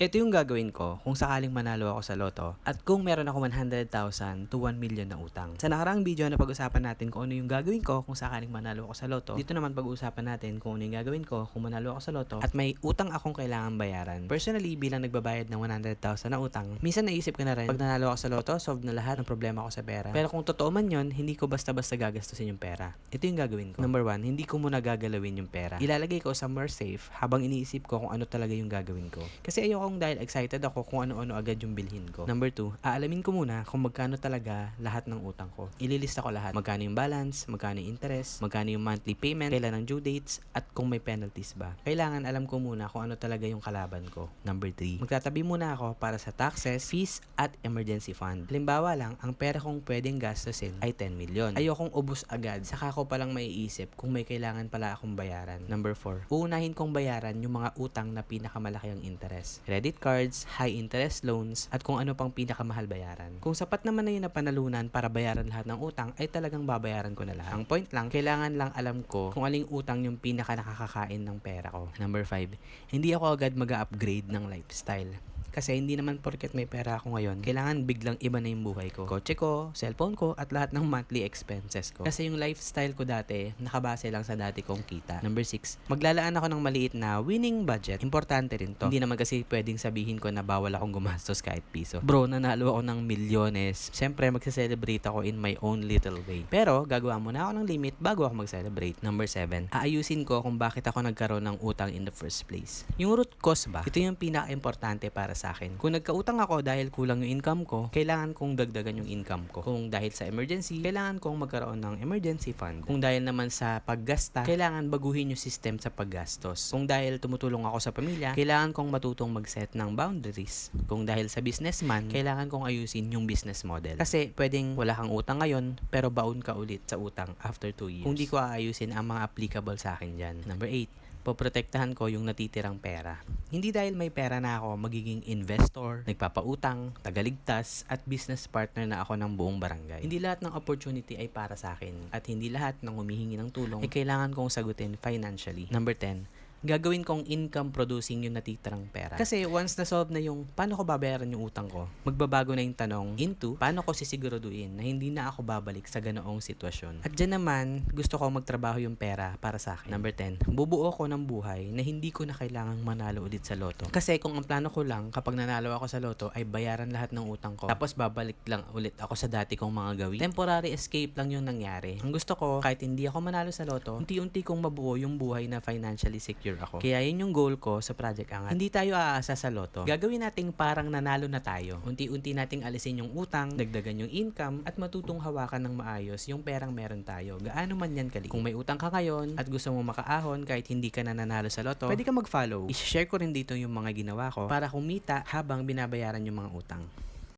Ito yung gagawin ko kung sakaling manalo ako sa loto at kung meron ako 100,000 to 1 million na utang. Sa nakaraang video na pag-usapan natin kung ano yung gagawin ko kung sakaling manalo ako sa loto. Dito naman pag-usapan natin kung ano yung gagawin ko kung manalo ako sa loto at may utang akong kailangan bayaran. Personally, bilang nagbabayad ng 100,000 na utang, minsan naisip ko na rin, pag nanalo ako sa loto, solve na lahat ng problema ko sa pera. Pero kung totoo man yun, hindi ko basta-basta gagastusin yung pera. Ito yung gagawin ko. Number 1, hindi ko muna gagalawin yung pera. Ilalagay ko somewhere safe habang iniisip ko kung ano talaga yung gagawin ko. Kasi ayokong dahil excited ako kung ano-ano agad yung bilhin ko. Number 2, aalamin ko muna kung magkano talaga lahat ng utang ko. Ililista ko lahat. Magkano yung balance, magkano yung interest, magkano yung monthly payment, kailan ang due dates, at kung may penalties ba. Kailangan alam ko muna kung ano talaga yung kalaban ko. Number 3, magtatabi muna ako para sa taxes, fees, at emergency fund. Halimbawa lang, ang pera kong pwedeng gastusin ay 10 million. Ayokong ubos agad, saka ko palang maiisip kung may kailangan pala akong bayaran. Number 4, uunahin kong bayaran yung mga utang na pinakamalaki ang interest. Credit cards, high interest loans, at kung ano pang pinakamahal bayaran. Kung sapat naman na yun na panalunan para bayaran lahat ng utang, ay talagang babayaran ko na lahat. Ang point lang, kailangan lang alam ko kung aling utang yung pinaka nakakakain ng pera ko. Number 5, hindi ako agad mag-upgrade ng lifestyle. Kasi hindi naman porket may pera ako ngayon, kailangan biglang iba na yung buhay ko. Kotse ko, cellphone ko, at lahat ng monthly expenses ko. Kasi yung lifestyle ko dati, nakabase lang sa dati kong kita. Number 6, maglalaan ako ng maliit na winning budget. Importante rin to. Hindi naman kasi pwedeng sabihin ko na bawal akong gumastos kahit piso. Bro, nanalo ako ng milyones. Siyempre, magse-celebrate ako in my own little way. Pero, gagawa muna ako ng limit bago ako mag-celebrate. Number 7, aayusin ko kung bakit ako nagkaroon ng utang in the first place. Yung root cause ba? Ito yung pinaka-importante para sa akin. Kung nagkautang ako dahil kulang yung income ko, kailangan kong dagdagan yung income ko. Kung dahil sa emergency, kailangan kong magkaroon ng emergency fund. Kung dahil naman sa paggasta, kailangan baguhin yung system sa paggastos. Kung dahil tumutulong ako sa pamilya, kailangan kong matutong mag-set ng boundaries. Kung dahil sa businessman, kailangan kong ayusin yung business model. Kasi pwedeng wala kang utang ngayon, pero baon ka ulit sa utang after 2 years. Kung di ko aayusin ang mga applicable sa akin dyan. Number 8, poprotektahan ko yung natitirang pera. Hindi dahil may pera na ako, magiging investor, nagpapautang, tagaligtas, at business partner na ako ng buong barangay. Hindi lahat ng opportunity ay para sa akin, at hindi lahat ng humihingi ng tulong ay kailangan kong sagutin financially. Number 10, gagawin kong income producing yung natitirang pera. Kasi once na-solve na yung paano ko babayaran yung utang ko, magbabago na yung tanong into paano ko sisiguraduhin na hindi na ako babalik sa ganoong sitwasyon. At dyan naman, gusto ko magtrabaho yung pera para sa akin. Number 10, bubuo ko ng buhay na hindi ko na kailangang manalo ulit sa loto. Kasi kung ang plano ko lang kapag nanalo ako sa loto ay bayaran lahat ng utang ko, tapos babalik lang ulit ako sa dati kong mga gawin, temporary escape lang yung nangyari. Ang gusto ko, kahit hindi ako manalo sa loto, unti-unti kong mabuo yung buhay na financially secure ako. Kaya yun yung goal ko sa Project Angat. Hindi tayo aasa sa loto. Gagawin nating parang nanalo na tayo. Unti-unti nating alisin yung utang, dagdagan yung income, at matutong hawakan ng maayos yung perang meron tayo. Gaano man yan kaliit. Kung may utang ka ngayon at gusto mo makaahon kahit hindi ka na nanalo sa loto, pwede ka mag-follow. I-share ko rin dito yung mga ginawa ko para kumita habang binabayaran yung mga utang.